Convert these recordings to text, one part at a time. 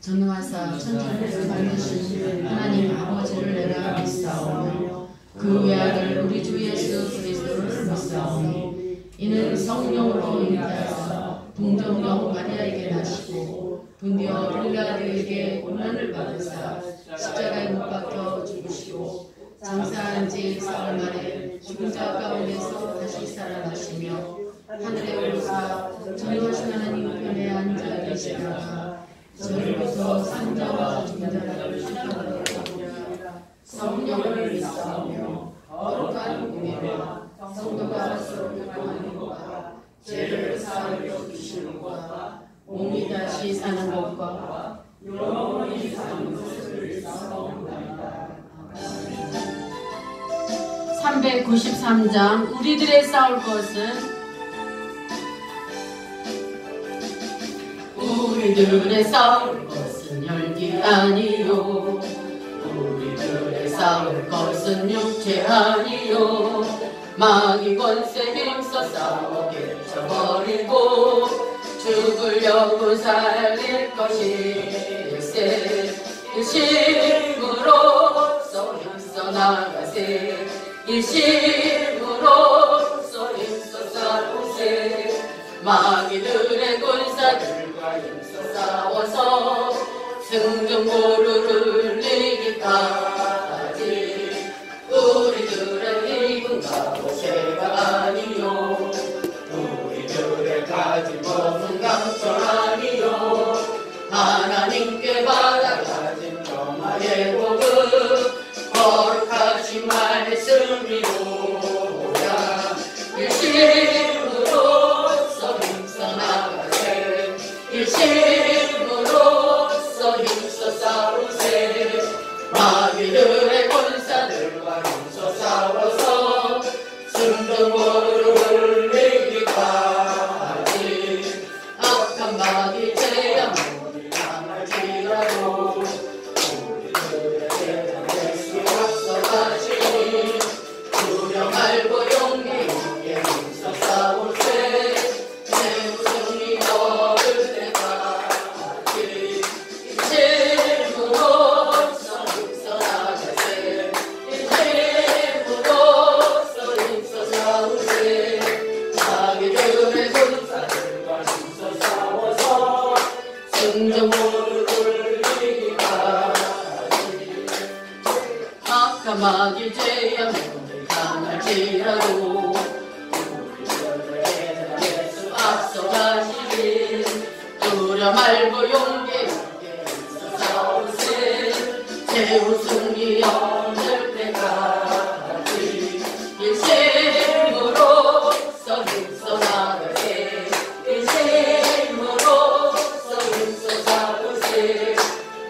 전능하사 천지를 만드신 하나님 아버지를 내가 믿사오며 그 외아들 우리 주 예수 그리스도를 믿사오며 이는 성령으로 잉태하사 동정녀 마리아에게 나시고 분디어 빌라드에게 고난을 받으사 십자가에 못 박혀 죽으시고 장사한 지 사흘 만에 죽은 자 가운데서 다시 살아나시며 하늘에 오르사 전능하신 하나님 우편에 앉아 계시다가 저희로부터 산자와 중자를 시켜버리라. 성령을 믿사오며 거룩한 공예와 성도가 서로 교통하는 것과 죄를 사하여 주시는 것과 몸이 다시 사는 것과 영원히 사는 것을 믿사옵나이다. 393장 우리들의 싸울 것은 우리들의 싸울 것은 혈기 아니요 우리들의 싸울 것은 육체 아니요 마귀 권세 힘써 싸워 깨쳐버리고 죽으려고 살릴 것일세 일심으로써 힘써 나가세 일심으로써 힘써 싸우세 마귀들의 군사들과 힘써 싸워서 승전보루를 이기까지 우리들의 힘과 보세가 아니요 우리들의 가진 것은 강철 아니요 하나님께 받아 가진 평화의 복은 거룩하신 말씀이로야 일심으로써 힘써 나가세 일심으로써 힘써 싸우세 마귀들의 권사들과 힘써 싸워서 승전보루를 이기까지 악한 마귀 죄악 모두 당할지라도 우리들의 죄악의 수 앞서가시니 두려 말고 용기 있게 힘써 싸우세 내 우승이 얻을 때까지 일심으로써 힘써 나가세 일심으로써 힘써 싸우세 마귀들의 군사들과 힘써 싸워서 승전보루를 이기까지 악한 마귀 죄악 모두 당할지라도 우리들의 예수 앞서가시니 두려 말고 용기 있게 힘써 싸우세 제 우승이 얻을 때까지 일심으로써 힘써 나가세 일심으로써 힘써 싸우세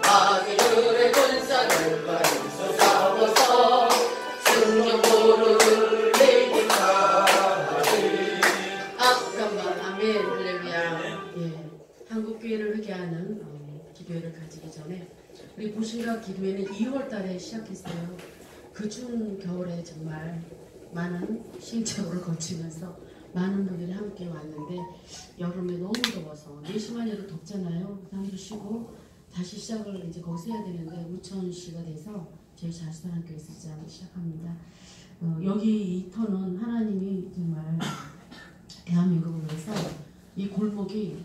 마귀들의 군사들과 힘써 싸워서 승전보루를 이기까지 잠깐만 아멘 할렐루야. 예, 한국교회를 회개하는 기도회를 가지기 전에 우리 보신각 기도회는 2월달에 시작했어요. 그중 겨울에 정말 많은 시행착오를 거치면서 많은 분들이 함께 왔는데 여름에 너무 더워서 4시만 해도 덥잖아요. 당도 쉬고 다시 시작을 이제 거기서 해야 되는데 우천시가 돼서 저희 자수단학교에서 시작합니다. 여기 이 터는 하나님이 정말 대한민국을 위해서 이 골목이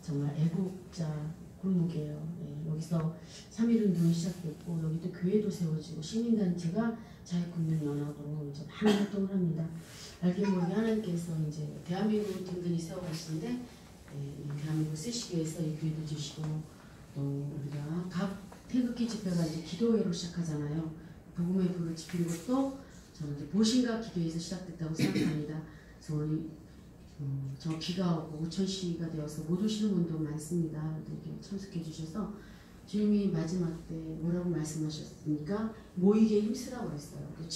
정말 애국자 골목이에요. 여기서 3.1운동이 시작됐고 여기 또 교회도 세워지고 시민단체가 자유국민연합으로 이제 많은 활동을 합니다. 알게 모르게 하나님께서 이제 대한민국을 든든히 세워가시는데 대한민국을 쓰시기 위해서 이 교회도 주시고 또 우리가 각 태극기 집회가 이제 기도회로 시작하잖아요. 복음의 불을 지피는 것도 저는 이제 보신각 기도회에서 시작됐다고 생각합니다. 그래서 오늘 저 비가 오고 우천시가 되어서 못 오시는 분도 많습니다. 이렇게 참석해 주셔서 주님이 마지막 때 뭐라고 말씀하셨습니까? 모이게 힘쓰라고 했어요. 그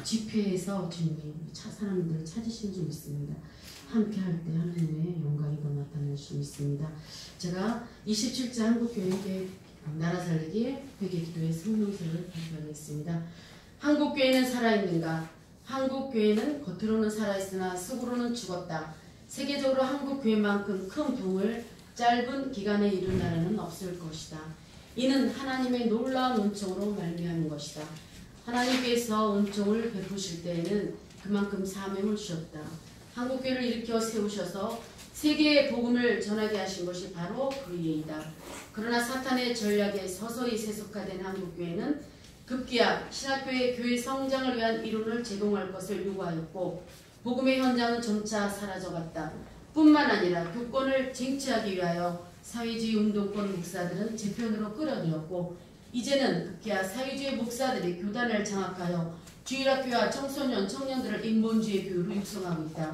집회에서 주님이 사람들을 찾으시는 줄 믿습니다. 함께 할 때 하나님의 영광이 더 나타날 수 있습니다. 제가 27자 한국교회 나라 살리기 회개기도의 성명서를 발표하겠습니다. 한국교회는 살아있는가? 한국교회는 겉으로는 살아있으나 속으로는 죽었다. 세계적으로 한국교회만큼 큰 부흥을 짧은 기간에 이룬 나라는 없을 것이다. 이는 하나님의 놀라운 은총으로 말미암은 것이다. 하나님께서 은총을 베푸실 때에는 그만큼 사명을 주셨다. 한국교회를 일으켜 세우셔서 세계의 복음을 전하게 하신 것이 바로 그이다. 그러나 사탄의 전략에 서서히 세속화된 한국교회는 급기야 신학교의 교회 성장을 위한 이론을 제공할 것을 요구하였고 복음의 현장은 점차 사라져갔다. 뿐만 아니라 교권을 쟁취하기 위하여 사회주의 운동권 목사들은 재편으로 끌어들였고 이제는 급기야 사회주의 목사들이 교단을 장악하여 주일학교와 청소년, 청년들을 인본주의 교회로 육성하고 있다.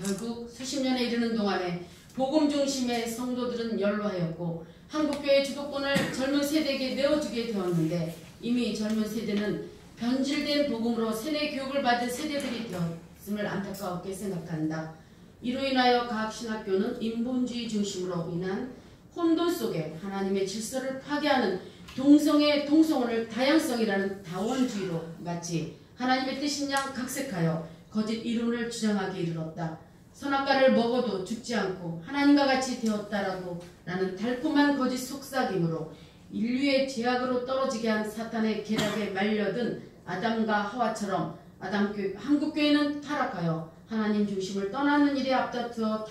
결국 수십 년에 이르는 동안에 복음 중심의 성도들은 연로하였고 한국교회의 주도권을 젊은 세대에게 내어주게 되었는데 이미 젊은 세대는 변질된 복음으로 세뇌 교육을 받은 세대들이 되었음을 안타깝게 생각한다. 이로 인하여 각 신학교는 인본주의 중심으로 인한 혼돈 속에 하나님의 질서를 파괴하는 동성애 동성혼을 다양성이라는 다원주의로 마치 하나님의 뜻인 양 각색하여 거짓 이론을 주장하게 이르렀다. 선악과를 먹어도 죽지 않고 하나님과 같이 되었다라고 라는 달콤한 거짓 속삭임으로 인류의 죄악으로 떨어지게 한 사탄의 계략에 말려든 아담과 하와처럼 한국교회는 타락하여 하나님 중심을 떠나는 일에 앞다투어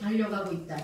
달려가고 있다.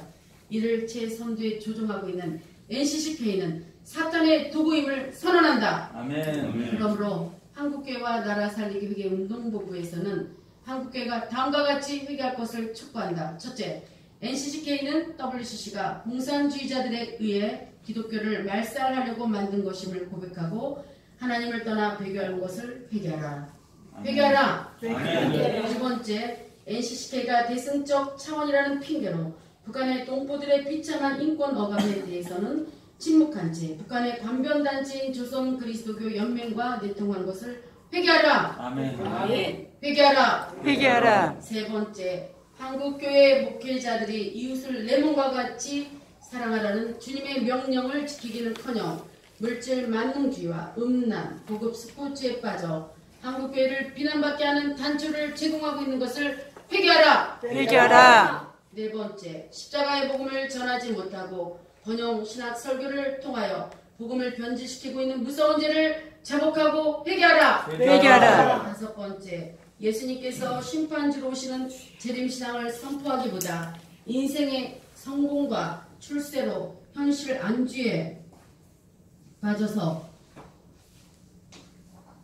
이를 최선두에 조종하고 있는 NCCK는 사탄의 도구임을 선언한다. 아멘. 그러므로 한국교회와 나라 살리기 회개 운동본부에서는 한국교회가 다음과 같이 회개할 것을 촉구한다. 첫째, NCCK는 WCC가 공산주의자들에 의해 기독교를 말살하려고 만든 것임을 고백하고 하나님을 떠나 배교하는 것을 회개하라. 회개하라. 두 번째, NCCK가 대승적 차원이라는 핑계로 북한의 동포들의 비참한 인권 억압에 대해서는 침묵한 채 북한의 관변단체인 조선 그리스도교 연맹과 내통한 것을 회개하라. 아멘. 회개하라. 회개하라. 세 번째, 한국교회 목회자들이 이웃을 내 몸과 같이 사랑하라는 주님의 명령을 지키기는커녕 물질 만능주의와 음란, 고급 스포츠에 빠져 한국교회를 비난받게 하는 단초를 제공하고 있는 것을 회개하라. 회개하라. 네 번째, 십자가의 복음을 전하지 못하고 번영 신학 설교를 통하여 복음을 변질시키고 있는 무서운 죄를 자복하고 회개하라. 회개하라. 다섯 번째, 예수님께서 심판주로 오시는 재림신앙을 선포하기보다 인생의 성공과 출세로 현실 안주에 빠져서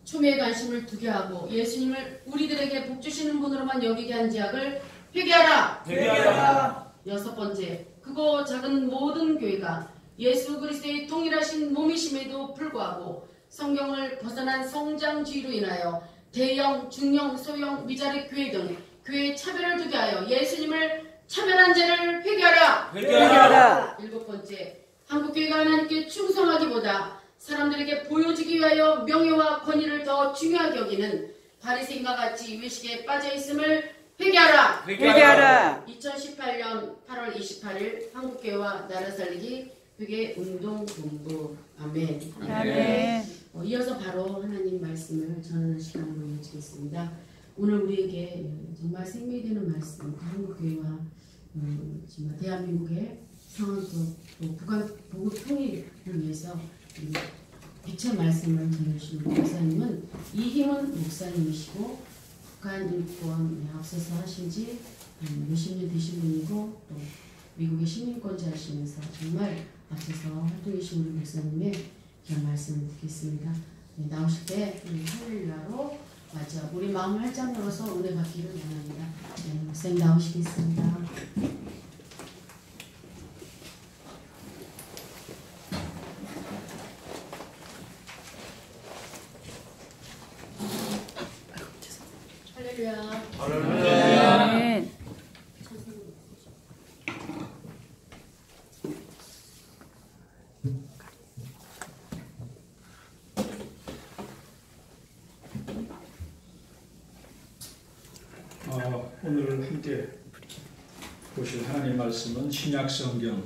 춤에 관심을 두게 하고 예수님을 우리들에게 복주시는 분으로만 여기게 한 죄악을 회개하라. 회개하라. 여섯 번째, 크고 작은 모든 교회가 예수 그리스도의 동일하신 몸이심에도 불구하고 성경을 벗어난 성장주의로 인하여 대형, 중형, 소형, 미자립 교회 등 교회에 차별을 두게 하여 예수님을 차별한 죄를 회개하라. 회개하라. 일곱 번째, 한국교회가 하나님께 충성하기보다 사람들에게 보여주기 위하여 명예와 권위를 더 중요하게 여기는 바리새인과 같이 외식에 빠져있음을 회개하라. 회개하라. 2018년 8월 28일 한국교회와 나라 살리기 회개운동본부. 아멘. 아멘. 이어서 바로 하나님 말씀을 전하는 시간으로 이어지겠습니다. 오늘 우리에게 정말 생명되는 말씀, 한국교회와 정말 대한민국의 상황도 또 북한 보급 통일을 위해서 빛의 말씀을 전해주시는 목사님은 이희문 목사님이시고 북한 인권 앞서서 하신 지 몇십 년 되신 분이고 또 미국의 시민권자이시면서 정말 앞서서 활동해 주신 우리 목사님의 귀한 말씀을 듣겠습니다. 나오실 때 할렐루야로 맞아 우리 마음을 활짝 열어서 은혜 받기를 원합니다. 목사님 나오시겠습니다. 할렐루야. 아멘. 오늘 함께 보실 하나님 말씀은 신약성경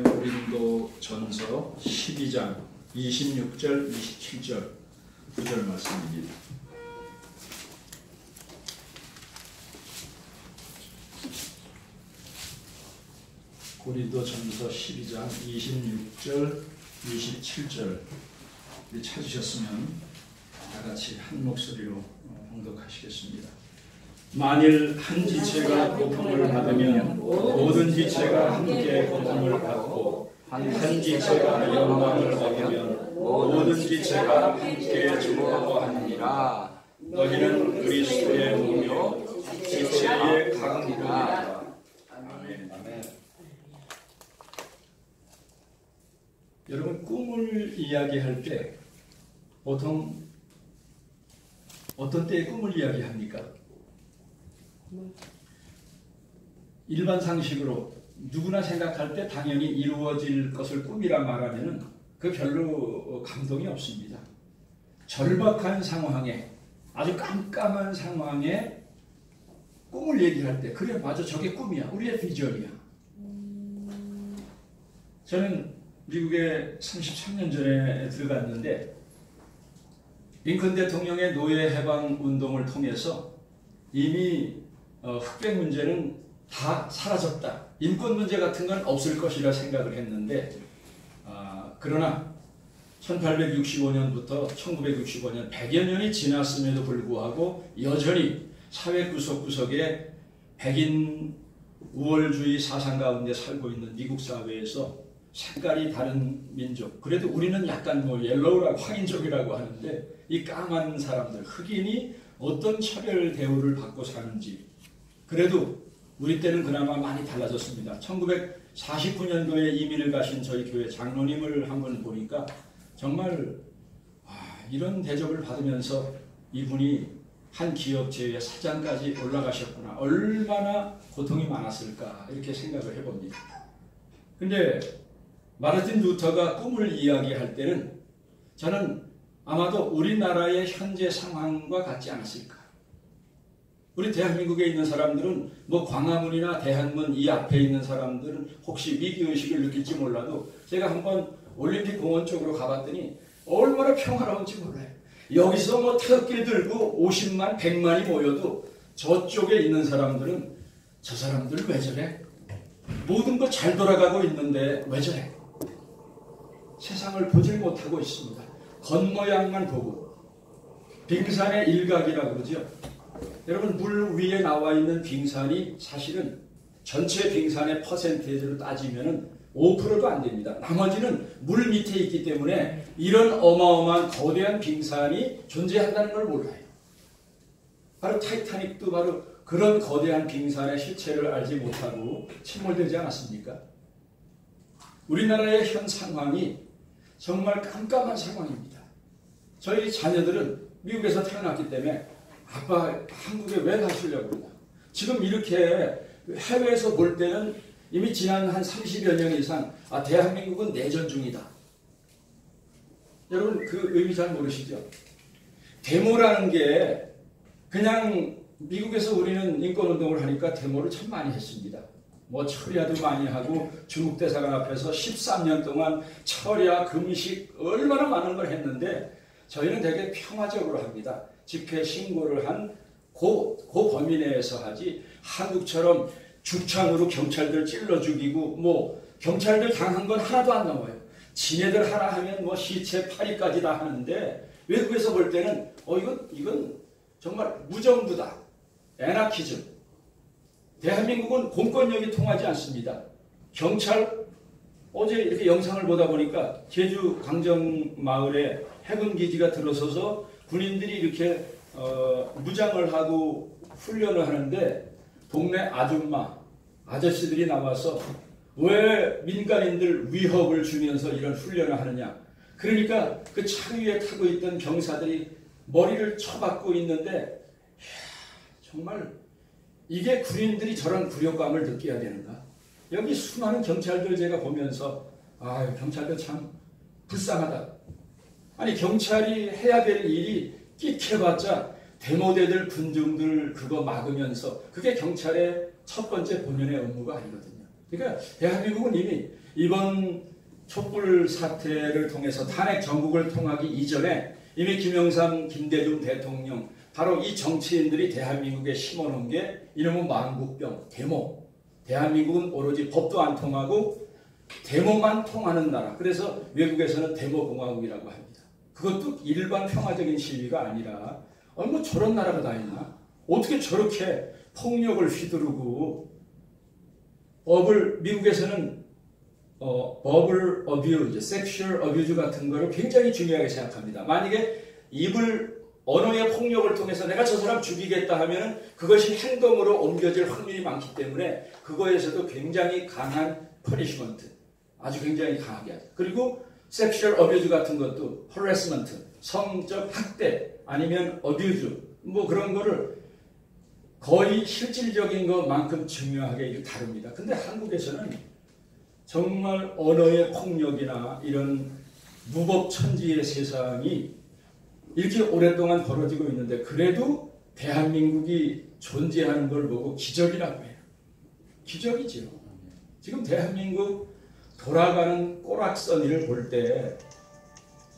고린도전서 12장 26절 27절 9절 말씀입니다. 고린도전서 12장 26절 27절 찾으셨으면 다 같이 한 목소리로 봉독하시겠습니다. 만일 한 지체가 고통을 받으면 모든 지체가 함께 고통을 받고 한 지체가 영광을 얻으면 모든 지체가 함께 즐거워하느니라. 너희는 그리스도의 몸이요 지체의 각이라. 아멘. 여러분, 꿈을 이야기할 때 보통 어떤 때에 꿈을 이야기합니까? 일반 상식으로 누구나 생각할 때 당연히 이루어질 것을 꿈이라 말하면 그 별로 감동이 없습니다. 절박한 상황에, 아주 깜깜한 상황에 꿈을 얘기할 때, 그래 맞아, 저게 꿈이야, 우리의 비전이야. 저는 미국에 33년 전에 들어갔는데 링컨 대통령의 노예 해방 운동을 통해서 이미 흑백 문제는 다 사라졌다, 인권 문제 같은 건 없을 것이라 생각을 했는데, 그러나 1865년부터 1965년 100여 년이 지났음에도 불구하고 여전히 사회 구석구석에 백인 우월주의 사상 가운데 살고 있는 미국 사회에서 색깔이 다른 민족, 그래도 우리는 약간 옐로우라고 황인족이라고 하는데 이 까만 사람들, 흑인이 어떤 차별 대우를 받고 사는지, 그래도 우리 때는 그나마 많이 달라졌습니다. 1949년도에 이민을 가신 저희 교회 장로님을 한번 보니까 정말 이런 대접을 받으면서 이분이 한 기업체의 사장까지 올라가셨구나, 얼마나 고통이 많았을까, 이렇게 생각을 해봅니다. 근데 마르틴 루터가 꿈을 이야기할 때는 저는 아마도 우리나라의 현재 상황과 같지 않았을까. 우리 대한민국에 있는 사람들은 광화문이나 대한문 이 앞에 있는 사람들은 혹시 위기의식을 느낄지 몰라도, 제가 한번 올림픽 공원 쪽으로 가봤더니 얼마나 평화로운지 몰라요. 여기서 태극기 들고 50만, 100만이 모여도 저쪽에 있는 사람들은 저 사람들 왜 저래? 모든 거 잘 돌아가고 있는데 왜 저래? 세상을 보질 못하고 있습니다. 겉모양만 보고. 빙산의 일각이라고 그러죠. 여러분, 물 위에 나와 있는 빙산이 사실은 전체 빙산의 퍼센테이지로 따지면 5%도 안 됩니다. 나머지는 물 밑에 있기 때문에 이런 어마어마한 거대한 빙산이 존재한다는 걸 몰라요. 바로 타이타닉도 바로 그런 거대한 빙산의 실체를 알지 못하고 침몰되지 않았습니까? 우리나라의 현 상황이 정말 깜깜한 상황입니다. 저희 자녀들은 미국에서 태어났기 때문에 아빠 한국에 왜 가시려고 그러냐. 지금 이렇게 해외에서 볼 때는 이미 지난 한 30여 년 이상 대한민국은 내전 중이다. 여러분, 그 의미 잘 모르시죠? 데모라는 게 그냥 미국에서 우리는 인권운동을 하니까 데모를 참 많이 했습니다. 철야도 많이 하고 중국 대사관 앞에서 13년 동안 철야, 금식 얼마나 많은 걸 했는데 저희는 되게 평화적으로 합니다. 집회 신고를 한 그 범위 내에서 하지, 한국처럼 죽창으로 경찰들 찔러 죽이고 경찰들 당한 건 하나도 안 넘어요. 지네들 하나 하면 시체 파리까지 다 하는데 외국에서 볼 때는 이건 정말 무정부다. 애나키즘. 대한민국은 공권력이 통하지 않습니다. 경찰, 어제 이렇게 영상을 보다 보니까 제주 강정마을에 해군기지가 들어서서 군인들이 이렇게 무장을 하고 훈련을 하는데 동네 아저씨들이 나와서 왜 민간인들 위협을 주면서 이런 훈련을 하느냐. 그러니까 그 차 위에 타고 있던 경사들이 머리를 쳐박고 있는데, 정말 이게 군인들이 저런 굴욕감을 느껴야 되는가? 여기 수많은 경찰들 제가 보면서 경찰들 참 불쌍하다. 아니, 경찰이 해야 될 일이 끽해봤자 데모대들, 군중들 그거 막으면서, 그게 경찰의 첫 번째 본연의 업무가 아니거든요. 그러니까 대한민국은 이미 이번 촛불 사태를 통해서 탄핵 정국을 통하기 이전에 이미 김영삼, 김대중 대통령, 바로 이 정치인들이 대한민국에 심어놓은 게 이놈의 망국병, 대한민국은 오로지 법도 안 통하고 데모만 통하는 나라. 그래서 외국에서는 데모공화국이라고 합니다. 그것도 일반 평화적인 시위가 아니라 뭐 저런 나라가 다 있나? 어떻게 저렇게 폭력을 휘두르고 미국에서는 verbal abuse, sexual abuse 같은 거를 굉장히 중요하게 생각합니다. 만약에 언어의 폭력을 통해서 내가 저 사람 죽이겠다 하면 그것이 행동으로 옮겨질 확률이 많기 때문에 그거에서도 굉장히 강한 퍼니시먼트, 아주 굉장히 강하게 하죠. 그리고 섹슈얼 어뷰즈 같은 것도 harassment, 성적 학대 아니면 어뷰즈 뭐 그런 거를 거의 실질적인 것만큼 중요하게 다룹니다. 근데 한국에서는 정말 언어의 폭력이나 이런 무법천지의 세상이 이렇게 오랫동안 벌어지고 있는데 그래도 대한민국이 존재하는 걸 보고 기적이라고 해요. 기적이죠. 지금 대한민국 돌아가는 꼬락서니를 볼 때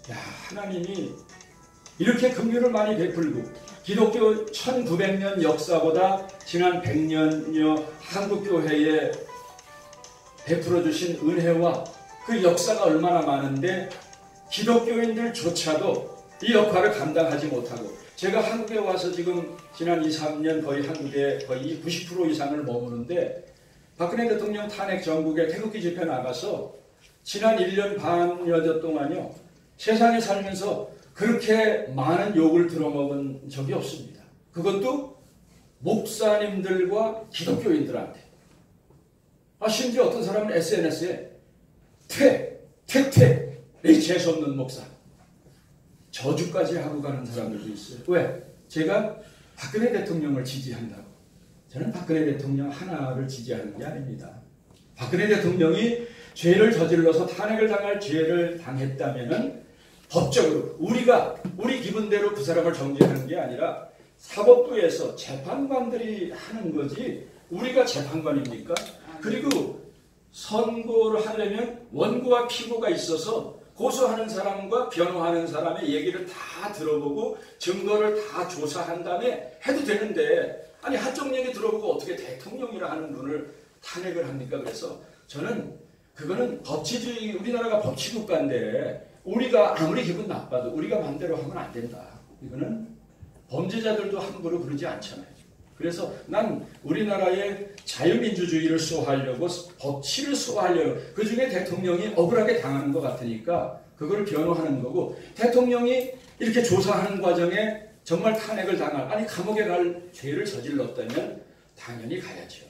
하나님이 이렇게 긍휼을 많이 베풀고 기독교 1900년 역사보다 지난 100년여 한국교회에 베풀어 주신 은혜와 그 역사가 얼마나 많은데 기독교인들조차도 이 역할을 감당하지 못하고 제가 한국에 와서 지금 지난 2, 3년 거의 한국에 거의 90% 이상을 머무는데 박근혜 대통령 탄핵 전국에 태극기 집회 나가서 지난 1년 반여 동안요 세상에 살면서 그렇게 많은 욕을 들어먹은 적이 없습니다. 그것도 목사님들과 기독교인들한테. 심지어 어떤 사람은 SNS에 이 재수없는 목사 저주까지 하고 가는 사람들도 있어요. 왜? 제가 박근혜 대통령을 지지한다고. 저는 박근혜 대통령 하나를 지지하는 게 아닙니다. 박근혜 대통령이 죄를 저질러서 탄핵을 당할 죄를 당했다면은 법적으로 우리 기분대로 그 사람을 정죄하는 게 아니라 사법부에서 재판관들이 하는 거지 우리가 재판관입니까? 그리고 선고를 하려면 원고와 피고가 있어서 고소하는 사람과 변호하는 사람의 얘기를 다 들어보고 증거를 다 조사한 다음에 해도 되는데 아니 한쪽 얘기 들어보고 어떻게 대통령이라 하는 분을 탄핵을 합니까? 그래서 저는 그거는 법치주의 우리나라가 법치국가인데 우리가 아무리 기분 나빠도 우리가 마음대로 하면 안 된다. 이거는 범죄자들도 함부로 그러지 않잖아요. 그래서 난 우리나라의 자유민주주의를 수호하려고 법치를 수호하려고 그중에 대통령이 억울하게 당하는 것 같으니까 그걸 변호하는 거고 대통령이 이렇게 조사하는 과정에 정말 탄핵을 아니 감옥에 갈 죄를 저질렀다면 당연히 가야죠.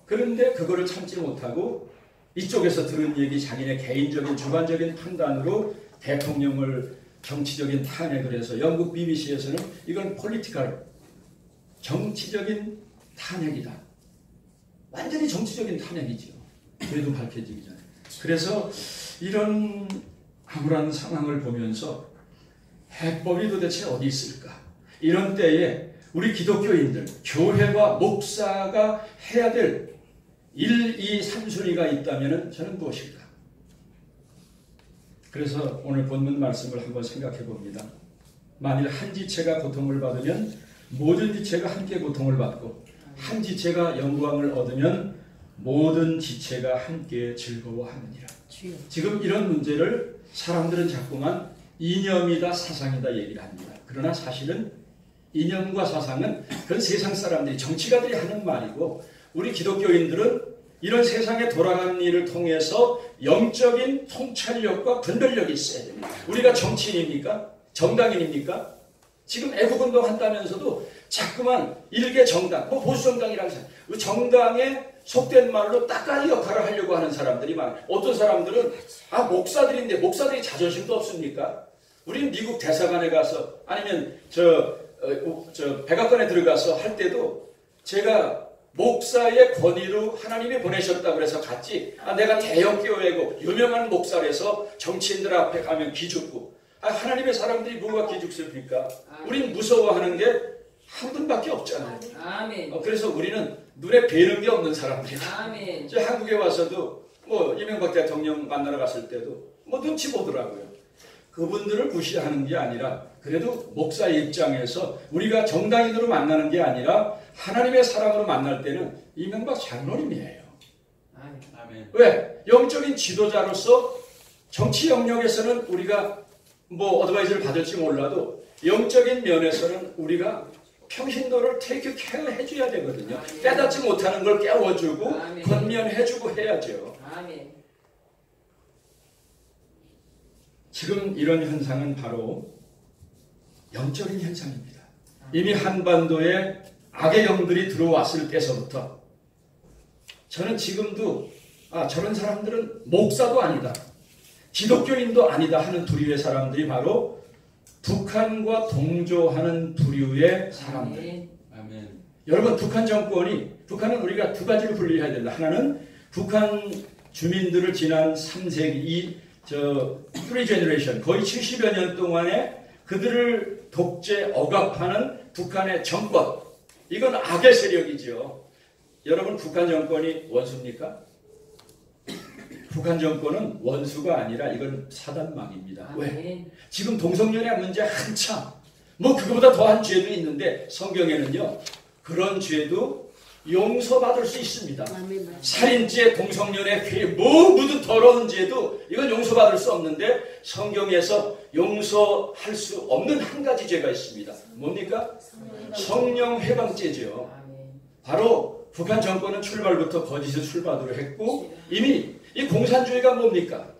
그런데 그거를 참지 못하고 이쪽에서 들은 얘기 자기네 개인적인 주관적인 판단으로 대통령을 정치적인 탄핵을 해서 영국 BBC에서는 이건 폴리티컬 정치적인 탄핵이다. 완전히 정치적인 탄핵이죠. 그래도 밝혀지기 전에. 그래서 이런 암울한 상황을 보면서 해법이 도대체 어디 있을까? 이런 때에 우리 기독교인들, 교회와 목사가 해야 될 1, 2, 3순위가 있다면 저는 무엇일까? 그래서 오늘 본문 말씀을 한번 생각해 봅니다. 만일 한 지체가 고통을 받으면 모든 지체가 함께 고통을 받고 한 지체가 영광을 얻으면 모든 지체가 함께 즐거워하느니라. 지금 이런 문제를 사람들은 자꾸만 이념이다 사상이다 얘기를 합니다. 그러나 사실은 이념과 사상은 그건 세상 사람들이 정치가들이 하는 말이고 우리 기독교인들은 이런 세상에 돌아가는 일을 통해서 영적인 통찰력과 분별력이 있어야 됩니다. 우리가 정치인입니까? 정당인입니까? 지금 애국운동 한다면서도 자꾸만 일개 정당, 보수정당이라는 사람, 그 정당의 속된 말로 따까리 역할을 하려고 하는 사람들이 많아요. 어떤 사람들은 목사들인데 목사들이 자존심도 없습니까? 우리는 미국 대사관에 가서 아니면 저 백악관에 들어가서 할 때도 제가 목사의 권위로 하나님이 보내셨다고 해서 갔지 내가 대형교회고 유명한 목사라서 정치인들 앞에 가면 기죽고 하나님의 사람들이 뭐가 기죽습니까? 우리는 무서워하는 게 한 분밖에 없잖아요. 아멘. 그래서 우리는 눈에 뵈는 게 없는 사람들이다. 아멘. 저 한국에 와서도 이명박 대통령 만나러 갔을 때도 눈치 보더라고요. 그분들을 무시하는 게 아니라 그래도 목사의 입장에서 우리가 정당인으로 만나는 게 아니라 하나님의 사랑으로 만날 때는 이명박 장로님이에요. 아멘. 왜? 영적인 지도자로서 정치 영역에서는 우리가 뭐 어드바이저를 받을지 몰라도 영적인 면에서는 우리가 평신도를 테이크 케어 해줘야 되거든요. 깨닫지 못하는 걸 깨워주고 아멘. 권면해주고 해야죠. 아멘. 지금 이런 현상은 바로 영적인 현상입니다. 이미 한반도에 악의 영들이 들어왔을 때서부터 저는 지금도 저런 사람들은 목사도 아니다, 기독교인도 아니다 하는 부류의 사람들이 바로 북한과 동조하는 부류의 사람들. 아멘. 여러분, 북한은 우리가 두 가지로 분리해야 된다. 하나는 북한 주민들을 지난 3세기 프리 제너레이션 거의 70여 년 동안에 그들을 독재 억압하는 북한의 정권, 이건 악의 세력이죠. 여러분, 북한 정권이 원수입니까? 북한 정권은 원수가 아니라 이건 사단망입니다. 왜? 지금 동성연애 문제 한참, 그거보다 더한 죄도 있는데 성경에는요, 그런 죄도 용서받을 수 있습니다. 살인죄, 동성연애, 모든 더러운 죄도 이건 용서받을 수 없는데 성경에서 용서할 수 없는 한 가지 죄가 있습니다. 뭡니까? 성령 해방죄죠. 바로 북한 정권은 출발부터 거짓의 출발으로 했고, 이미 이 공산주의가 뭡니까?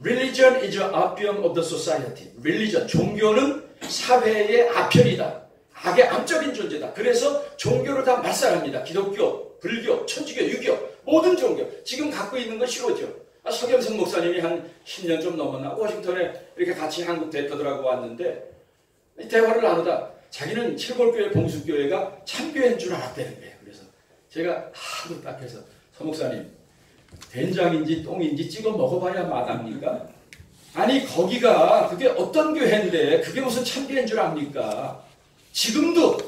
Religion is the opium of the society. Religion, 종교는 사회의 아편이다. 악의 암적인 존재다. 그래서 종교를 다 말살합니다. 기독교, 불교, 천주교, 유교, 모든 종교. 지금 갖고 있는 건 싫어죠. 서경석 목사님이 한 10년 좀 넘었나 워싱턴에 이렇게 같이 한국 대표들하고 왔는데 대화를 나누다 자기는 칠골교회 봉수교회가 참교회인 줄 알았다는 거예요. 그래서 제가 하도 딱 해서 서 목사님, 된장인지 똥인지 찍어 먹어봐야 마답니까? 아니 거기가 그게 어떤 교회인데 그게 무슨 참교회인 줄 압니까? 지금도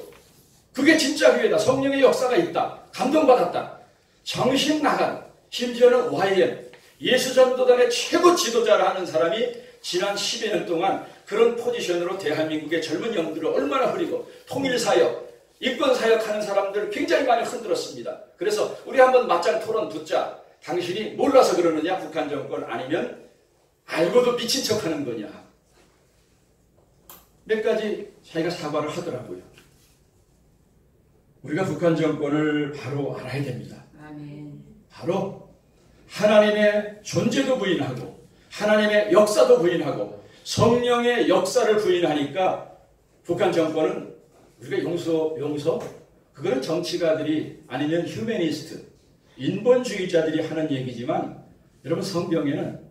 그게 진짜 교회다. 성령의 역사가 있다. 감동받았다. 정신 나간, 심지어는 YM, 예수전도단의 최고 지도자를 하는 사람이 지난 10여 년 동안 그런 포지션으로 대한민국의 젊은 영들을 얼마나 흐리고 통일사역, 입건사역 하는 사람들 굉장히 많이 흔들었습니다. 그래서 우리 한번 맞짱 토론 붙자. 당신이 몰라서 그러느냐, 북한 정권, 아니면 알고도 미친 척 하는 거냐. 몇 가지 자기가 사과를 하더라고요. 우리가 북한 정권을 바로 알아야 됩니다. 아멘. 바로 하나님의 존재도 부인하고 하나님의 역사도 부인하고 성령의 역사를 부인하니까 북한 정권은 우리가 용서 그거는 정치가들이 아니면 휴머니스트, 인본주의자들이 하는 얘기지만 여러분, 성경에는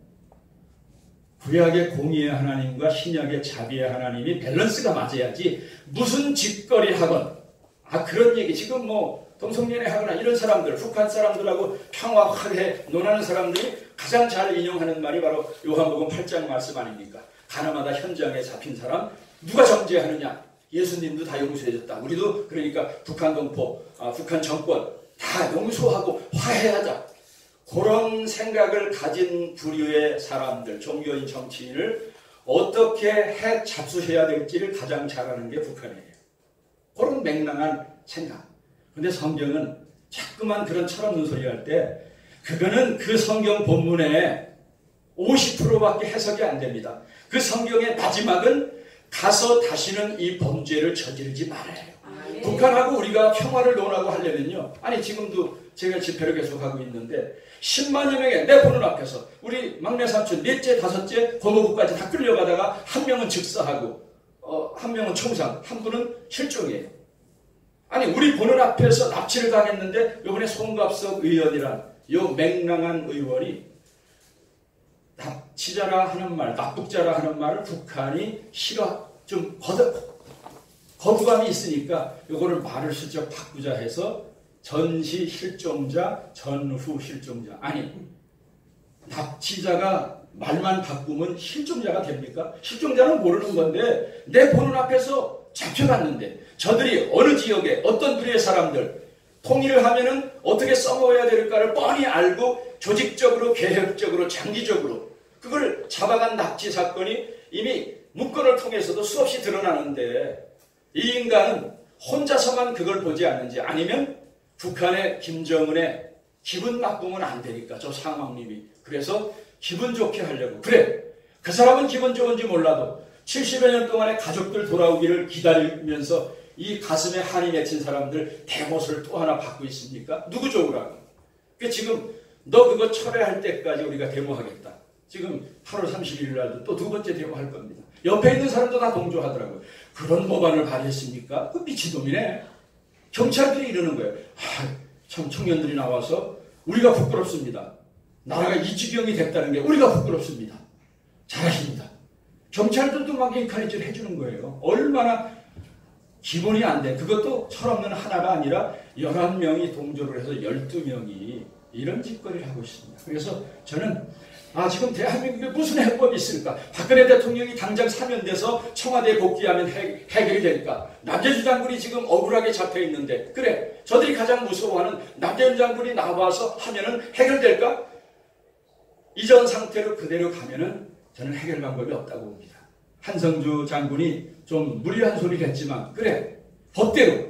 구약의 공의의 하나님과 신약의 자비의 하나님이 밸런스가 맞아야지 무슨 짓거리 하건 그런 얘기 지금 동성연애 하거나 이런 사람들, 북한 사람들하고 평화 화해 논하는 사람들이 가장 잘 인용하는 말이 바로 요한복음 8장 말씀 아닙니까? 가나마다 현장에 잡힌 사람 누가 정죄하느냐? 예수님도 다 용서해줬다. 우리도 그러니까 북한 동포, 북한 정권 다 용서하고 화해하자. 그런 생각을 가진 부류의 사람들, 종교인 정치인을 어떻게 잡수해야 될지를 가장 잘 아는 게 북한이에요. 그런 맹랑한 생각. 근데 성경은 자꾸만 그런 철없는 소리 할 때 그거는 그 성경 본문의 50%밖에 해석이 안 됩니다. 그 성경의 마지막은 가서 다시는 이 범죄를 저지르지 말아요. 북한하고 우리가 평화를 논하고 하려면요. 아니 지금도 제가 집회를 계속하고 있는데 10만여 명의 내 보는 앞에서 우리 막내 삼촌 넷째 다섯째 고모부까지 다 끌려가다가 한 명은 즉사하고 한 명은 총상, 한 분은 실종이에요. 아니 우리 보는 앞에서 납치를 당했는데 이번에 송갑석 의원이란 요 맹랑한 의원이 납치자라 하는 말, 납북자라 하는 말을 북한이 좀 거부감이 있으니까 요거를 말을 슬쩍 바꾸자 해서 전시 실종자, 전후 실종자. 아니 납치자가 말만 바꾸면 실종자가 됩니까? 실종자는 모르는 건데 내 보는 앞에서 잡혀갔는데 저들이 어느 지역에 어떤 부류의 사람들 통일을 하면은 어떻게 써먹어야 될까를 뻔히 알고 조직적으로 계획적으로 장기적으로 그걸 잡아간 납치 사건이 이미 문건을 통해서도 수없이 드러나는데 이 인간은 혼자서만 그걸 보지 않는지 아니면 북한의 김정은의 기분 나쁘면 안 되니까 저 상황님이 그래서 기분 좋게 하려고 그래 그 사람은 기분 좋은지 몰라도 70여 년 동안의 가족들 돌아오기를 기다리면서 이 가슴에 한이 맺힌 사람들 대못을 또 하나 받고 있습니까? 누구 좋으라고? 그 지금 너 그거 철회할 때까지 우리가 데모하겠다. 지금 8월 31일 날도 또 두 번째 데모할 겁니다. 옆에 있는 사람도 다 동조하더라고요. 그런 법안을 발의했습니까? 그 미친놈이네. 경찰들이 이러는 거예요. 참 청년들이 나와서 우리가 부끄럽습니다. 나라가 이 지경이 됐다는 게 우리가 부끄럽습니다. 잘하십니다. 경찰들도 막 인카리지를 해주는 거예요. 얼마나 기본이 안 돼. 그것도 철없는 하나가 아니라 11명이 동조를 해서 12명이 이런 짓거리를 하고 있습니다. 그래서 저는 지금 대한민국에 무슨 해법이 있을까? 박근혜 대통령이 당장 사면돼서 청와대에 복귀하면 해결이 될까? 남재준 장군이 지금 억울하게 잡혀있는데 그래 저들이 가장 무서워하는 남재준 장군이 나와서 하면은 해결될까? 이전 상태로 그대로 가면은 저는 해결 방법이 없다고 봅니다. 한성주 장군이 좀 무리한 소리를 했지만 그래 법대로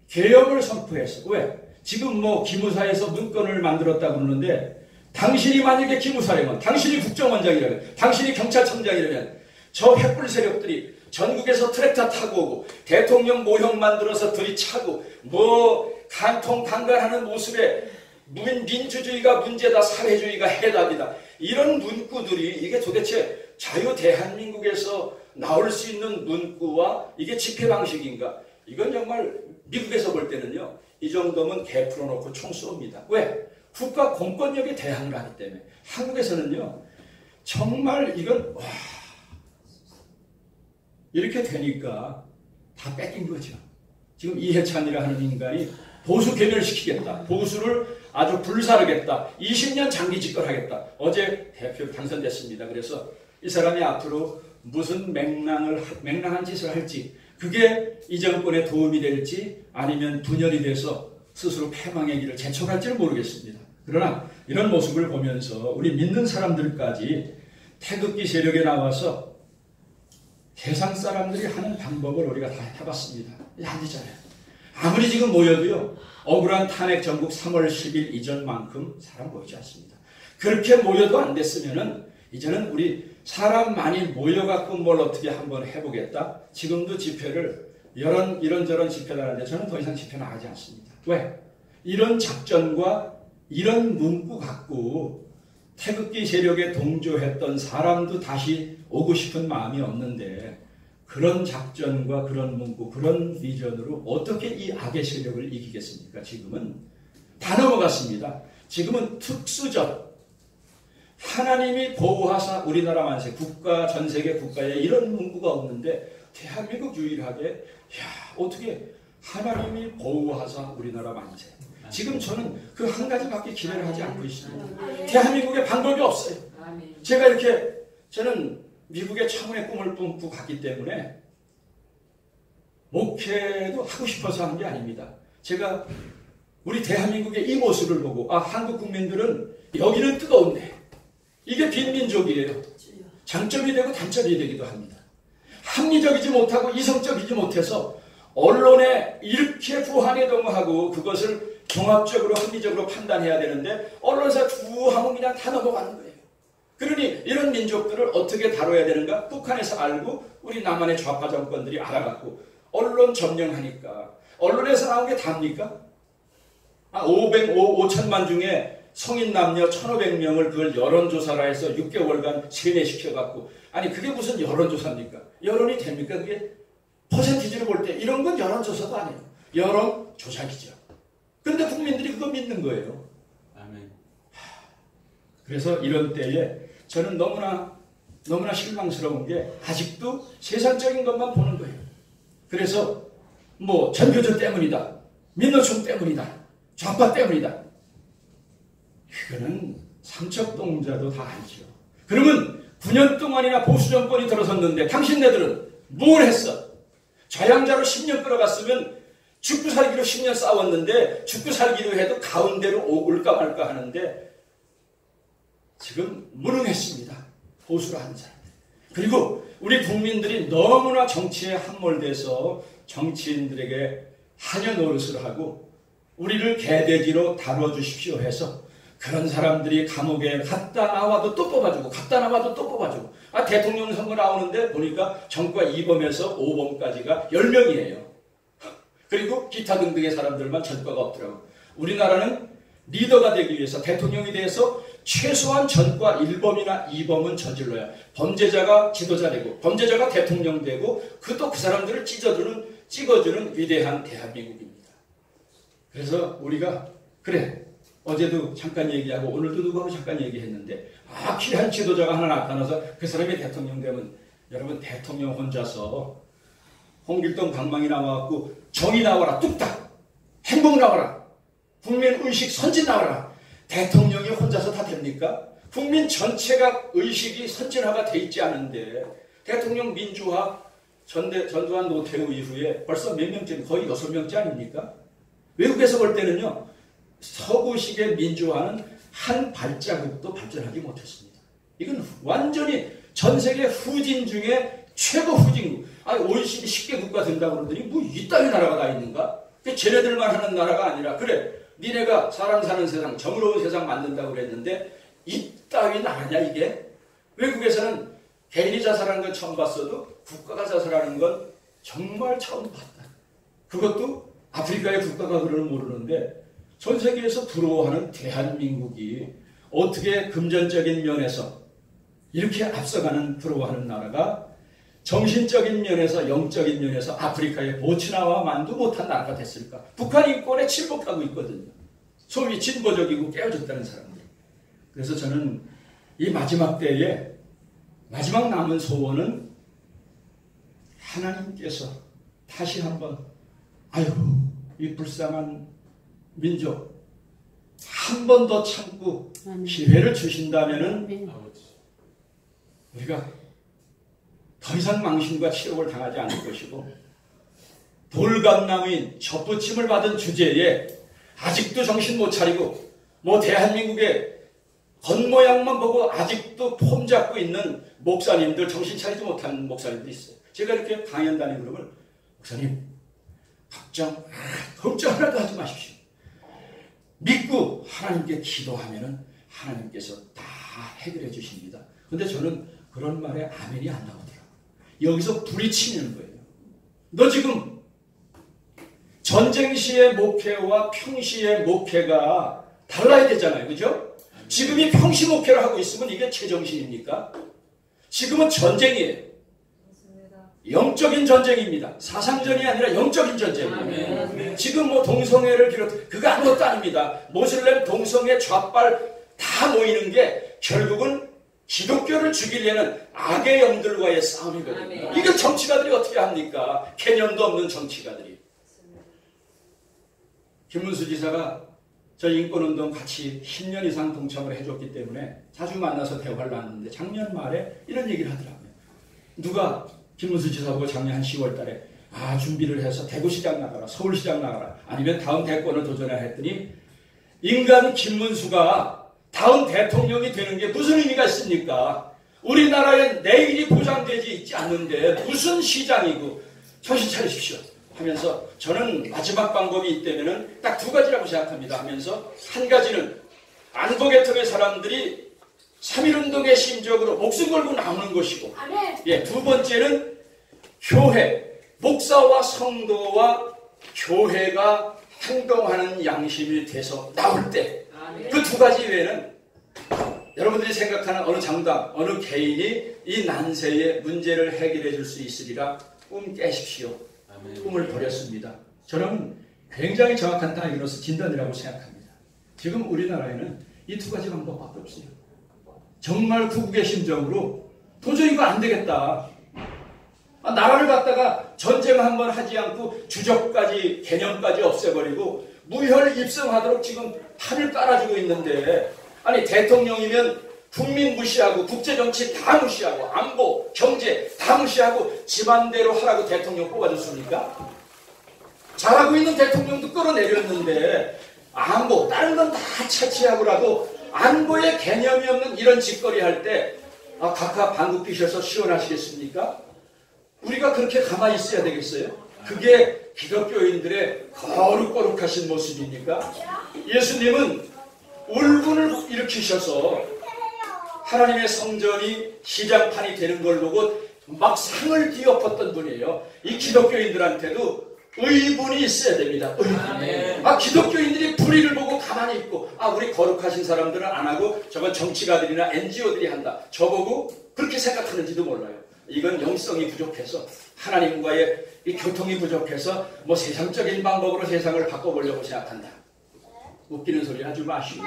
개혁을 선포했어. 왜? 지금 뭐 기무사에서 문건을 만들었다고 그러는데 당신이 만약에 기무사라면 당신이 국정원장이라면 당신이 경찰청장이라면 저 횃불 세력들이 전국에서 트랙터 타고 오고 대통령 모형 만들어서 들이차고 뭐 간통 강간하는 모습에 민주주의가 문제다 사회주의가 해답이다 이런 문구들이 이게 도대체 자유 대한민국에서 나올 수 있는 문구와 이게 집회 방식인가? 이건 정말 미국에서 볼 때는요 이 정도면 개 풀어놓고 총 쏩니다. 왜? 국가 공권력에 대항을 하기 때문에. 한국에서는요 정말 이건 이렇게 되니까 다 뺏긴 거죠. 지금 이해찬이라 하는 인간이 보수 괴멸시키겠다. 보수를 아주 불사르겠다. 20년 장기 집권하겠다. 어제 대표로 당선됐습니다. 그래서 이 사람이 앞으로 무슨 맹랑한 짓을 할지 그게 이 정권에 도움이 될지 아니면 분열이 돼서 스스로 패망의 길을 재촉할지는 모르겠습니다. 그러나 이런 모습을 보면서 우리 믿는 사람들까지 태극기 세력에 나와서 세상 사람들이 하는 방법을 우리가 다 해봤습니다. 안 되잖아요. 아무리 지금 모여도요 억울한 탄핵 전국 3월 10일 이전만큼 사람 모이지 않습니다. 그렇게 모여도 안 됐으면은 이제는 우리 사람 많이 모여갖고 뭘 어떻게 한번 해보겠다. 지금도 집회를 이런저런 집회를 하는데 저는 더 이상 집회 나가지 않습니다. 왜? 이런 작전과 이런 문구 갖고 태극기 세력에 동조했던 사람도 다시 오고 싶은 마음이 없는데 그런 작전과 그런 문구, 그런 비전으로 어떻게 이 악의 세력을 이기겠습니까? 지금은 다 넘어갔습니다. 지금은 특수적 하나님이 보호하사 우리나라 만세, 국가, 전 세계 국가에 이런 문구가 없는데 대한민국 유일하게 어떻게 하나님이 보호하사 우리나라 만세. 지금 저는 그 한 가지밖에 기대를 하지 않고 있습니다. 대한민국에 방법이 없어요. 제가 이렇게 저는 미국의 청운의 꿈을 품고 갔기 때문에 목회도 하고 싶어서 한 게 아닙니다. 제가 우리 대한민국의 이 모습을 보고 한국 국민들은 여기는 뜨거운데 이게 빈민족이에요. 장점이 되고 단점이 되기도 합니다. 합리적이지 못하고 이성적이지 못해서 언론에 이렇게 부한에 동하고 그것을 종합적으로 합리적으로 판단해야 되는데 언론사 두하면 그냥 다 넘어가는 거예요. 그러니 이런 민족들을 어떻게 다뤄야 되는가? 북한에서 알고 우리 남한의 좌파 정권들이 알아갖고 언론 점령하니까 언론에서 나온 게 답니까? 5천만 중에 성인 남녀 1,500명을 그걸 여론조사라 해서 6개월간 세뇌시켜갖고 아니 그게 무슨 여론조사입니까? 여론이 됩니까? 그게 퍼센티지를 볼 때 이런 건 여론조사도 아니에요. 여론조작이죠. 근데 국민들이 그거 믿는 거예요. 아멘. 그래서 이런 때에 저는 너무나 실망스러운 게 아직도 세상적인 것만 보는 거예요. 그래서 뭐 전교조 때문이다. 민노총 때문이다. 좌파 때문이다. 그거는 삼척동자도 다 알죠. 그러면 9년 동안이나 보수 정권이 들어섰는데 당신네들은 뭘 했어? 좌양자로 10년 끌어갔으면 죽고 살기로 10년 싸웠는데 죽고 살기로 해도 가운데로 올까 말까 하는데 지금 무능했습니다. 보수로 하는 사람들. 그리고 우리 국민들이 너무나 정치에 함몰돼서 정치인들에게 한여 노릇을 하고 우리를 개돼지로 다뤄주십시오 해서 그런 사람들이 감옥에 갔다 나와도 또 뽑아주고 갔다 나와도 또 뽑아주고 대통령 선거 나오는데 보니까 전과 2범에서 5범까지가 10명이에요. 그리고 기타 등등의 사람들만 전과가 없더라고요. 우리나라는 리더가 되기 위해서 대통령이 돼서 최소한 전과 1범이나 2범은 저질러야 범죄자가 지도자 되고 범죄자가 대통령 되고 그 사람들을 찍어주는 위대한 대한민국입니다. 그래서 우리가 그래 어제도 잠깐 얘기하고 오늘도 누구하고 잠깐 얘기했는데 귀한 지도자가 하나 나타나서 그 사람이 대통령 되면 여러분 대통령 혼자서 홍길동 방망이 나와갖고 정의 나와라 뚝딱 행복 나와라 국민 의식 선진 나와라 대통령이 혼자서 다 됩니까? 국민 전체가 의식이 선진화가 돼 있지 않은데 대통령 민주화 전두환 노태우 이후에 벌써 몇 명째 거의 6명째 아닙니까? 외국에서 볼 때는요 서구식의 민주화는 한 발자국도 발전하지 못했습니다. 이건 완전히 전 세계 후진 중에 최고 후진국. OECD 10개 국가 된다고 그러더니 뭐 이따위 나라가 다 있는가? 쟤네들만 하는 나라가 아니라 그래 니네가 사람 사는 세상 정의로운 세상 만든다고 그랬는데 이따위 나라냐 이게? 외국에서는 개인이 자살하는 건 처음 봤어도 국가가 자살하는 건 정말 처음 봤다. 그것도 아프리카의 국가가 그러는 모르는데 전 세계에서 부러워하는 대한민국이 어떻게 금전적인 면에서 이렇게 앞서가는 부러워하는 나라가 정신적인 면에서 영적인 면에서 아프리카의 보츠나와 만도 못한 나라가 됐을까? 북한 인권에 침묵하고 있거든요. 소위 진보적이고 깨어졌다는 사람들. 그래서 저는 이 마지막 때에 마지막 남은 소원은 하나님께서 다시 한번 이 불쌍한 민족 한 번 더 참고 기회를 주신다면은 우리가 더 이상 망신과 치욕을 당하지 않을 것이고 돌감나무인 접붙임을 받은 주제에 아직도 정신 못 차리고 대한민국의 겉모양만 보고 아직도 폼 잡고 있는 목사님들 정신 차리지 못하는 목사님들이 있어요. 제가 이렇게 강연 다니고 그러면 목사님 걱정 하나도 하지 마십시오. 믿고 하나님께 기도하면은 하나님께서 다 해결해 주십니다. 근데 저는 그런 말에 아멘이 안 나오더라고요. 여기서 불이 치는 거예요. 너 지금 전쟁 시의 목회와 평시의 목회가 달라야 되잖아요. 그죠? 지금이 평시 목회를 하고 있으면 이게 제정신입니까? 지금은 전쟁이에요. 영적인 전쟁입니다. 사상전이 아니라 영적인 전쟁이에요. 지금 동성애를 비롯해 그거 아무것도 아닙니다. 모슬렘 동성애 좌빨 다 모이는 게 결국은 기독교를 죽이려는 악의 영들과의 싸움이거든요. 이걸 정치가들이 어떻게 합니까? 개념도 없는 정치가들이. 김문수 지사가 저 인권운동 같이 10년 이상 동참을 해줬기 때문에 자주 만나서 대화를 나눴는데 작년 말에 이런 얘기를 하더라고요. 누가 김문수 지사하고 작년 한 10월 달에 준비를 해서 대구시장 나가라, 서울시장 나가라, 아니면 다음 대권을 도전해라 했더니 인간 김문수가 다음 대통령이 되는 게 무슨 의미가 있습니까? 우리나라에 내일이 보장되지 있지 않는데 무슨 시장이고 정신 차리십시오 하면서 저는 마지막 방법이 있다면 딱 두 가지라고 생각합니다 하면서 한 가지는 안보계통의 사람들이 3.1운동의 심적으로 목숨 걸고 나오는 것이고 두 번째는 교회, 목사와 성도와 교회가 행동하는 양심이 돼서 나올 때 그 두 가지 외에는 여러분들이 생각하는 어느 장당, 어느 개인이 이 난세의 문제를 해결해 줄 수 있으리라 꿈 깨십시오. 꿈을 버렸습니다. 저는 굉장히 정확한 다이그노스 진단이라고 생각합니다. 지금 우리나라에는 이 두 가지 방법밖에 없어요. 정말 구국의 심정으로 도저히 이거 안 되겠다. 나라를 갖다가 전쟁 한번 하지 않고 주적까지 개념까지 없애버리고 무혈 입성하도록 지금 판을 깔아주고 있는데 대통령이면 국민 무시하고 국제정치 다 무시하고 안보, 경제 다 무시하고 집안대로 하라고 대통령 뽑아줬습니까? 잘하고 있는 대통령도 끌어내렸는데 안보, 다른 건 다 차치하고라도 안보에 개념이 없는 이런 짓거리 할 때 각하 방구 끼셔서 시원하시겠습니까? 우리가 그렇게 가만히 있어야 되겠어요? 그게 기독교인들의 거룩거룩하신 모습입니까? 예수님은 울분을 일으키셔서 하나님의 성전이 시장판이 되는 걸 보고 막 상을 뒤엎었던 분이에요. 이 기독교인들한테도 의분이 있어야 됩니다. 의분. 기독교인들이 불의를 보고 가만히 있고 우리 거룩하신 사람들은 안 하고 저건 정치가들이나 NGO들이 한다. 저보고 그렇게 생각하는지도 몰라요. 이건 영성이 부족해서 하나님과의 이 교통이 부족해서 뭐 세상적인 방법으로 세상을 바꿔보려고 생각한다. 웃기는 소리 하지 마시고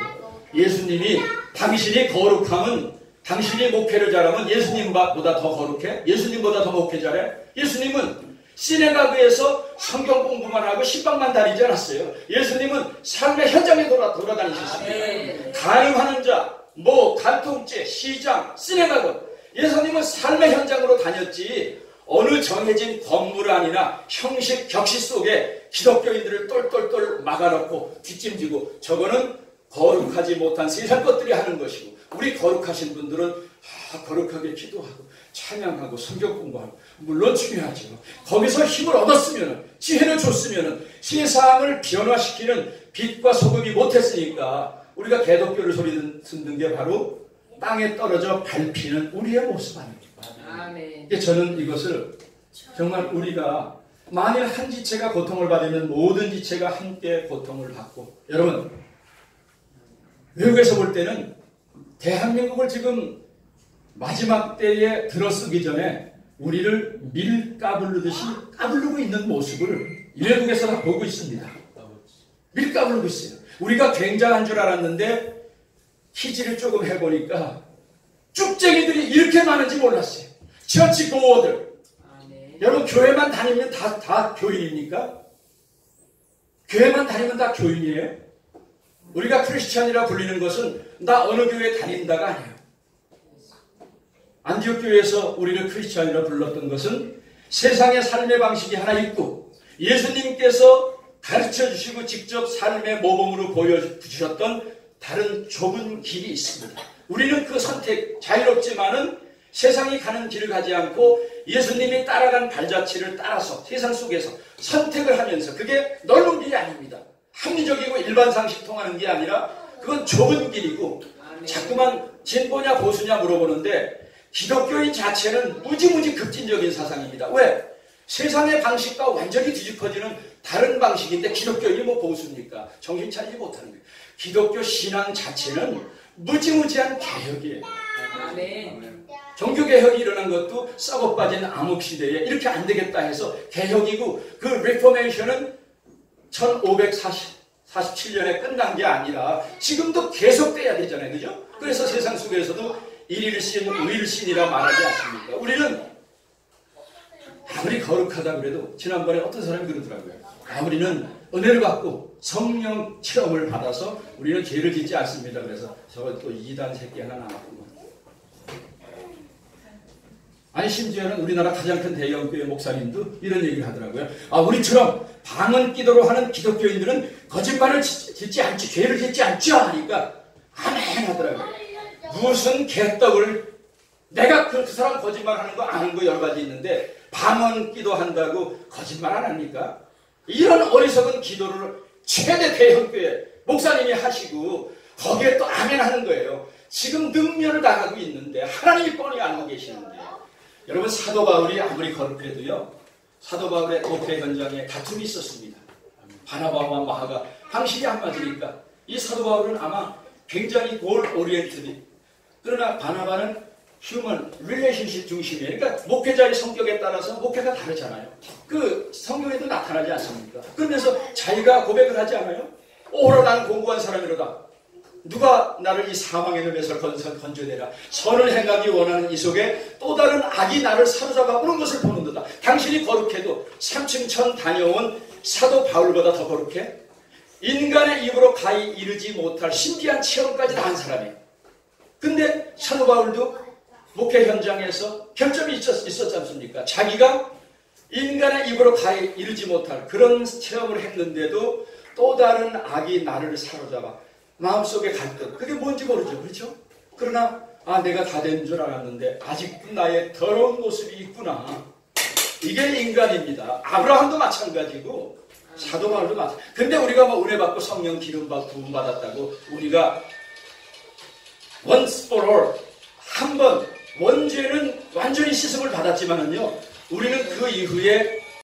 예수님이 당신이 거룩함은 당신이 목회를 잘하면 예수님보다 더 거룩해? 예수님보다 더 목회 잘해? 예수님은 시내가그에서 성경 공부만 하고 신방만 다니지 않았어요. 예수님은 삶의 현장에 돌아다니셨습니다. 가늠하는 자, 간통죄, 시장, 시내가그. 예수님은 삶의 현장으로 다녔지 어느 정해진 건물 안이나 형식 격식 속에 기독교인들을 똘똘똘 막아놓고 뒷짐지고 저거는 거룩하지 못한 세상 것들이 하는 것이고 우리 거룩하신 분들은 거룩하게 기도하고 찬양하고 성경 공부하고 물론 중요하죠. 거기서 힘을 얻었으면 지혜를 줬으면 세상을 변화시키는 빛과 소금이 못했으니까 우리가 개독교를 소리 듣는 게 바로 땅에 떨어져 밟히는 우리의 모습 아닙니까? 아멘. 저는 이것을 정말 우리가 만일 한 지체가 고통을 받으면 모든 지체가 함께 고통을 받고 여러분 외국에서 볼 때는 대한민국을 지금 마지막 때에 들어서기 전에 우리를 밀 까불르듯이 까불르고 있는 모습을 외국에서 다 보고 있습니다. 밀 까불르고 있어요. 우리가 굉장한 줄 알았는데 희지를 조금 해보니까 쭉쟁이들이 이렇게 많은지 몰랐어요. 처치 고어들. 여러분 교회만 다니면 다 교인입니까? 교회만 다니면 다 교인이에요? 우리가 크리스찬이라 불리는 것은 나 어느 교회에 다닌다가 아니에요. 안디옥 교회에서 우리를 크리스찬이라 불렀던 것은 세상의 삶의 방식이 하나 있고 예수님께서 가르쳐 주시고 직접 삶의 모범으로 보여주셨던 다른 좁은 길이 있습니다. 우리는 그 선택 자유롭지만은 세상이 가는 길을 가지 않고 예수님이 따라간 발자취를 따라서 세상 속에서 선택을 하면서 그게 넓은 길이 아닙니다. 합리적이고 일반 상식 통하는 게 아니라 그건 좁은 길이고 자꾸만 진보냐 보수냐 물어보는데 기독교인 자체는 무지무지 급진적인 사상입니다. 왜? 세상의 방식과 완전히 뒤집어지는 다른 방식인데 기독교인이 뭐 보수입니까? 정신 차리지 못하는 거예요. 기독교 신앙 자체는 무지무지한 개혁이에요. 종교개혁이 일어난 것도 썩어 빠진 암흑시대에 이렇게 안 되겠다 해서 개혁이고 그 리포메이션은 1547년에 끝난 게 아니라 지금도 계속돼야 되잖아요. 그죠? 그래서 세상 속에서도 일일신, 우일신이라 말하지 않습니까? 우리는 아무리 거룩하다 그래도 지난번에 어떤 사람이 그러더라고요. 우리는 은혜를 받고 성령 체험을 받아서 우리는 죄를 짓지 않습니다. 그래서 저거 또 이단 새끼 하나 나왔구만. 아니 심지어는 우리나라 가장 큰 대형교회 목사님도 이런 얘기를 하더라고요. 우리처럼 방언 기도로 하는 기독교인들은 거짓말을 짓지 않지 죄를 짓지 않죠 하니까 아멘 하더라고요. 무슨 개떡을 내가 그 사람 거짓말하는 거 아는 거 여러 가지 있는데 방언 기도한다고 거짓말 안 합니까? 이런 어리석은 기도를 최대 대형교회 목사님이 하시고 거기에 또 아멘 하는 거예요. 지금 능멸을 당하고 있는데 하나님이 뻔히 알고 계시는데 여러분 사도 바울이 아무리 거룩해도요 사도 바울의 목회 현장에 다툼이 있었습니다. 바나바와 마하가 방식이 안 맞으니까 이 사도 바울은 아마 굉장히 골 오리엔티드 그러나 바나바는 휴먼 릴레이션십 중심이에요. 그러니까 목회자의 성격에 따라서 목회가 다르잖아요. 그 성경에도 나타나지 않습니까? 그러면서 자기가 고백을 하지 않아요? 오라 나는 공부한 사람이로다. 누가 나를 이 사망의 늪에서 건져내라. 선을 행하기 원하는 이 속에 또 다른 악이 나를 사로잡아 오는 것을 보는도다. 당신이 거룩해도 3층 천 다녀온 사도 바울보다 더 거룩해? 인간의 입으로 가히 이르지 못할 신비한 체험까지 다 한 사람이에요. 근데 사도 바울도 목회 현장에서 결점이 있었지 않습니까? 자기가 인간의 입으로 가히 이르지 못할 그런 체험을 했는데도 또 다른 악이 나를 사로잡아 마음속에 갈등 그게 뭔지 모르죠. 그렇죠? 그러나 아, 내가 다 된 줄 알았는데 아직도 나의 더러운 모습이 있구나. 이게 인간입니다. 아브라함도 마찬가지고 사도 바울도 마찬가지. 근데 우리가 뭐 은혜 받고 성령 기름 받고 부음 받았다고 우리가 once for all 한 번 원죄는 완전히 씻음을 받았지만은요, 우리는 그 이후에